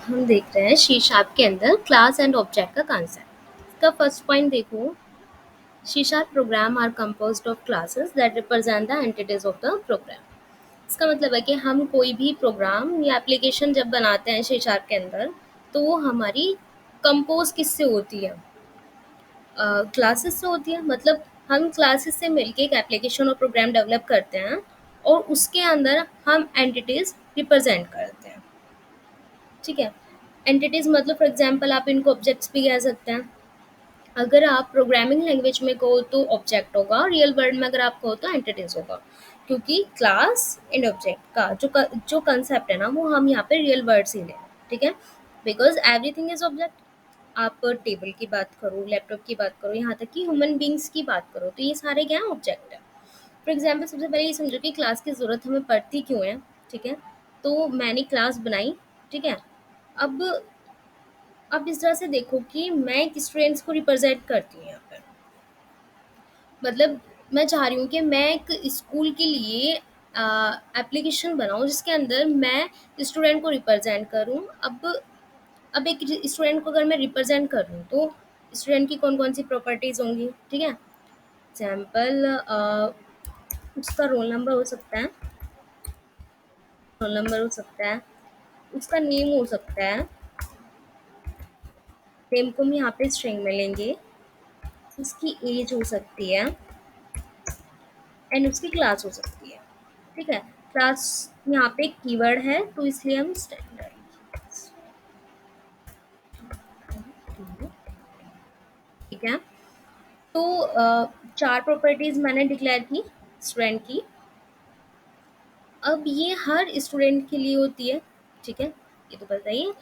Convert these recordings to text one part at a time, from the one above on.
हम देख रहे हैं सी शार्प के अंदर क्लास एंड ऑब्जेक्ट का कॉन्सेप्ट। इसका फर्स्ट पॉइंट देखो, C sharp program are composed of classes that represent the entities of the program. इसका मतलब है कि हम कोई भी प्रोग्राम या एप्लीकेशन जब बनाते हैं सी शार्प के अंदर, तो वो हमारी कंपोज किससे होती है? क्लासेस से होती है। मतलब हम क्लासेस से मिलके एक एप्लीकेशन और प्रोग्राम डेवलप करते हैं और उसके अंदर हम एंटिटीज रिप्रेजेंट करते हैं। ठीक है, एंटिटीज मतलब फॉर एग्जांपल आप इनको ऑब्जेक्ट्स भी कह सकते हैं। अगर आप प्रोग्रामिंग लैंग्वेज में कहो तो ऑब्जेक्ट होगा, रियल वर्ल्ड में अगर आप कहो तो एंटिटीज होगा, क्योंकि क्लास एंड ऑब्जेक्ट का जो कंसेप्ट है ना, वो हम यहाँ पे रियल वर्ड से ले रहे हैं। ठीक है, बिकॉज एवरीथिंग इज ऑब्जेक्ट। आप टेबल की बात करो, लैपटॉप की बात करो, यहाँ तक कि ह्यूमन बींग्स की बात करो, तो ये सारे क्या है? ऑब्जेक्ट है। फॉर एग्जाम्पल सबसे पहले ये समझो कि क्लास की ज़रूरत हमें पड़ती क्यों है। ठीक है, तो मैंने क्लास बनाई। ठीक है, अब आप इस तरह से देखो कि मैं एक स्टूडेंट्स को रिप्रेजेंट करती हूँ यहाँ पे। मतलब मैं चाह रही हूँ कि मैं एक स्कूल के लिए एप्लीकेशन बनाऊँ जिसके अंदर मैं स्टूडेंट को रिप्रेजेंट करूँ। अब एक स्टूडेंट को अगर मैं रिप्रेजेंट कर रही हूँ तो स्टूडेंट की कौन कौन सी प्रॉपर्टीज़ होंगी? ठीक है, एग्जाम्पल उसका रोल नंबर हो सकता है, उसका नेम हो सकता है, नेम को हम यहाँ पे स्ट्रिंग में लेंगे, उसकी एज हो सकती है एंड उसकी क्लास हो सकती है। ठीक है, क्लास यहाँ पे एक कीवर्ड है तो इसलिए हम स्टैंडर्ड। ठीक है, तो चार प्रॉपर्टीज मैंने डिक्लेयर की स्टूडेंट की। अब ये हर स्टूडेंट के लिए होती है। ठीक है, ये तो बताइए।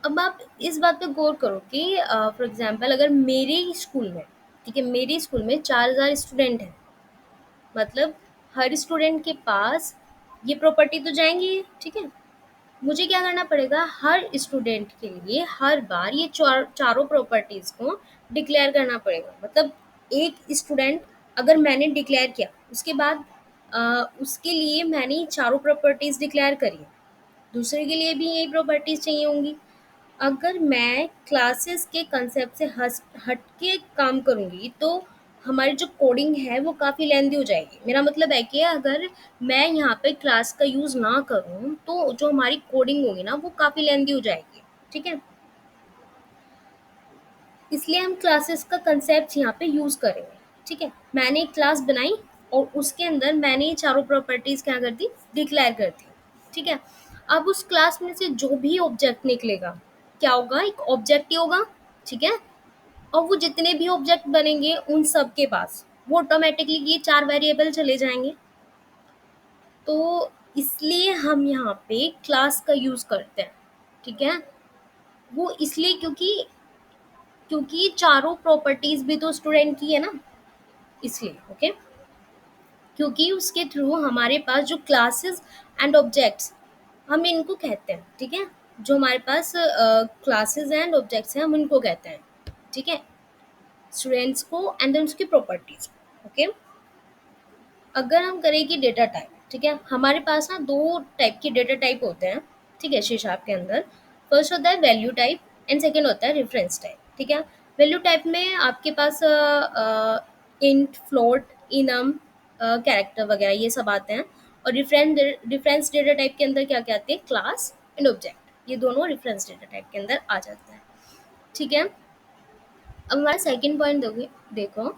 अब आप इस बात पे गौर करो कि फॉर एग्जांपल अगर मेरे स्कूल में, ठीक है, मेरे स्कूल में 4000 स्टूडेंट हैं, मतलब हर स्टूडेंट के पास ये प्रॉपर्टी तो जाएंगी। ठीक है, मुझे क्या करना पड़ेगा? हर स्टूडेंट के लिए हर बार ये चारों प्रॉपर्टीज को डिक्लेयर करना पड़ेगा। मतलब एक स्टूडेंट अगर मैंने डिक्लेयर किया, उसके बाद उसके लिए मैंने ये चारों प्रॉपर्टीज डिक्लेयर करी, दूसरे के लिए भी यही प्रॉपर्टीज चाहिए होंगी। अगर मैं क्लासेस के कंसेप्ट से हट के काम करूँगी तो हमारी जो कोडिंग है वो काफ़ी लेंदी हो जाएगी। मेरा मतलब है कि अगर मैं यहाँ पे क्लास का यूज़ ना करूँ तो जो हमारी कोडिंग होगी ना वो काफ़ी लेंदी हो जाएगी। ठीक है, इसलिए हम क्लासेस का कंसेप्ट यहाँ पे यूज़ करेंगे। ठीक है, मैंने एक क्लास बनाई और उसके अंदर मैंने ये चारों प्रॉपर्टीज़ क्या कर दी? डिक्लेयर कर दी। ठीक है, अब उस क्लास में से जो भी ऑब्जेक्ट निकलेगा क्या होगा? एक ऑब्जेक्ट ही होगा। ठीक है, और वो जितने भी ऑब्जेक्ट बनेंगे उन सब के पास वो ऑटोमेटिकली ये चार वेरिएबल चले जाएंगे। तो इसलिए हम यहाँ पे क्लास का यूज़ करते हैं। ठीक है, वो इसलिए क्योंकि क्योंकि ये चारों प्रॉपर्टीज भी तो स्टूडेंट की है ना, इसलिए। ओके, क्योंकि उसके थ्रू हमारे पास जो क्लासेस एंड ऑब्जेक्ट्स हम इनको कहते हैं। ठीक है, जो हमारे पास क्लासेस एंड ऑब्जेक्ट्स हैं हम इनको कहते हैं। ठीक है, स्टूडेंट्स को एंड देन उसकी प्रॉपर्टीज। ओके, अगर हम करें कि डेटा टाइप, ठीक है, हमारे पास ना दो टाइप के डेटा टाइप होते हैं। ठीक है, सी शार्प के अंदर फर्स्ट होता है वैल्यू टाइप एंड सेकंड होता है रेफरेंस टाइप। ठीक है, वैल्यू टाइप में आपके पास इंट, फ्लोट, इनम, कैरेक्टर वगैरह ये सब आते हैं। और रेफरेंस डेटा टाइप के अंदर क्या क्या आते हैं? क्लास एंड ऑब्जेक्ट, ये दोनों रेफरेंस डेटा टाइप के अंदर आ जाते हैं। ठीक है, अब हमारा सेकंड पॉइंट देखो,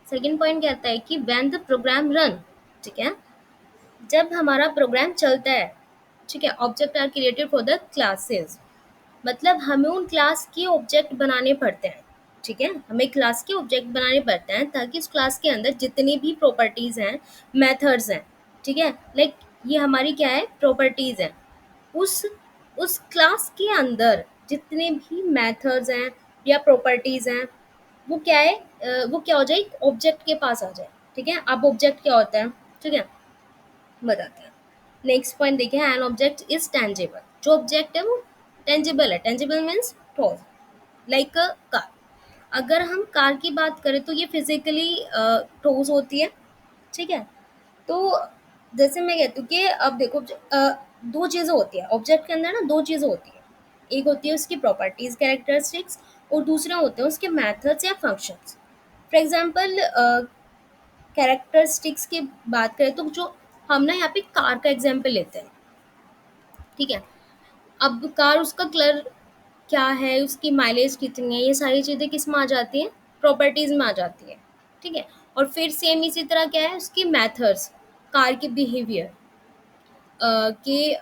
सेकंड पॉइंट कहता है कि व्हेन द प्रोग्राम रन। ठीक है, जब हमारा प्रोग्राम चलता है, ठीक है, object are created for the classes. मतलब हमें उन क्लास के ऑब्जेक्ट बनाने पड़ते हैं। ठीक है, हमें क्लास के ऑब्जेक्ट बनाने पड़ते हैं ताकि उस क्लास के अंदर जितनी भी प्रॉपर्टीज हैं, मेथड्स हैं, ठीक है, लाइक ये हमारी क्या है? प्रॉपर्टीज हैं। उस उस क्लास के अंदर जितने भी मेथड्स हैं या प्रॉपर्टीज हैं, वो क्या है? वो क्या हो जाए? ऑब्जेक्ट के पास आ जाए। ठीक है, अब ऑब्जेक्ट क्या होता है? ठीक है, बताते हैं। नेक्स्ट पॉइंट देखिए, एन ऑब्जेक्ट इज टेंजिबल। जो ऑब्जेक्ट है वो टेंजिबल है। टेंजिबल मीन्स ठोस, लाइक कार। अगर हम कार की बात करें तो ये फिजिकली ठोस होती है। ठीक है, तो जैसे मैं कहती हूँ कि अब देखो, दो चीज़ें होती है ऑब्जेक्ट के अंदर ना, दो चीज़ें होती है। एक होती है उसकी प्रॉपर्टीज कैरेक्टरिस्टिक्स, और दूसरे होते हैं उसके मेथड्स या फंक्शंस। फॉर एग्जांपल कैरेक्टरिस्टिक्स की बात करें तो जो हम ना यहाँ पे कार का एग्जांपल लेते हैं, ठीक है। अब कार, उसका कलर क्या है, उसकी माइलेज कितनी है, ये सारी चीज़ें किस में आ जाती हैं, प्रॉपर्टीज में आ जाती है, ठीक है। और फिर सेम इसी तरह क्या है उसकी मेथड्स, कार के बिहेवियर के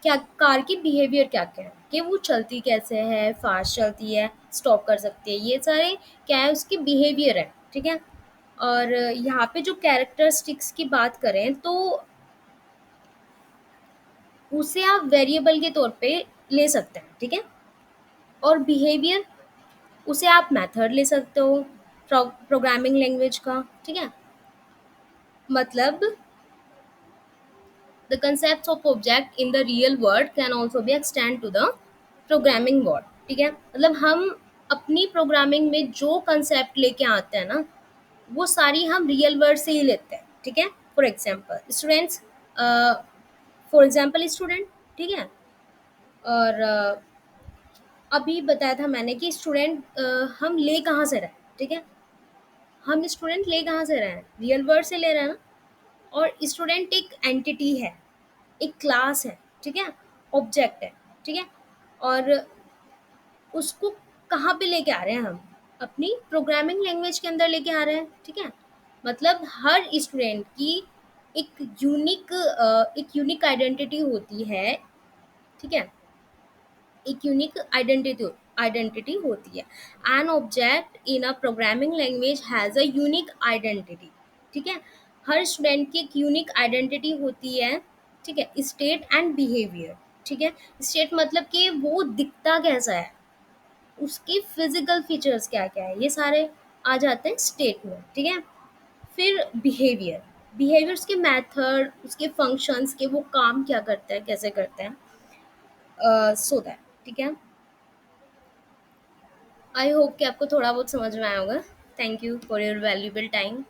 क्या, कार की बिहेवियर क्या क्या है, कि वो चलती कैसे है, फास्ट चलती है, स्टॉप कर सकती है, ये सारे क्या है उसकी बिहेवियर है, ठीक है। और यहाँ पे जो कैरेक्टरिस्टिक्स की बात करें तो उसे आप वेरिएबल के तौर पे ले सकते हैं, ठीक है। और बिहेवियर, उसे आप मेथड ले सकते हो प्रोग्रामिंग लैंग्वेज का, ठीक है। मतलब the concepts of object in the real world can also be extend to the programming world, ठीक है। मतलब हम अपनी प्रोग्रामिंग में जो कंसेप्ट लेके आते हैं ना, वो सारी हम रियल वर्ल्ड से ही लेते हैं, ठीक है। For example students, for example student, ठीक है। और अभी बताया था मैंने कि स्टूडेंट हम ले कहाँ से रहे हैं, ठीक है। हम स्टूडेंट ले कहाँ से रहे हैं, रियल वर्ल्ड से ले रहे हैं ना। और स्टूडेंट एक एंटिटी है, एक क्लास है, ठीक है, ऑब्जेक्ट है, ठीक है। और उसको कहाँ पे लेके आ रहे हैं हम, अपनी प्रोग्रामिंग लैंग्वेज के अंदर लेके आ रहे हैं, ठीक है। मतलब हर स्टूडेंट की एक यूनिक आइडेंटिटी होती है, ठीक है। एक यूनिक आइडेंटिटी होती है। An object in a programming language has a unique identity, ठीक है। हर स्टूडेंट की एक यूनिक आइडेंटिटी होती है, ठीक है। स्टेट एंड बिहेवियर, ठीक है। स्टेट मतलब कि वो दिखता कैसा है, उसके फिजिकल फीचर्स क्या क्या है, ये सारे आ जाते हैं स्टेट में, ठीक है। फिर बिहेवियर, बिहेवियर उसके मेथड, उसके फंक्शंस के, वो काम क्या करता है, कैसे करते हैं, सो दैट, ठीक है। आई होप कि आपको थोड़ा बहुत समझ में आया होगा। Thank you for your valuable time.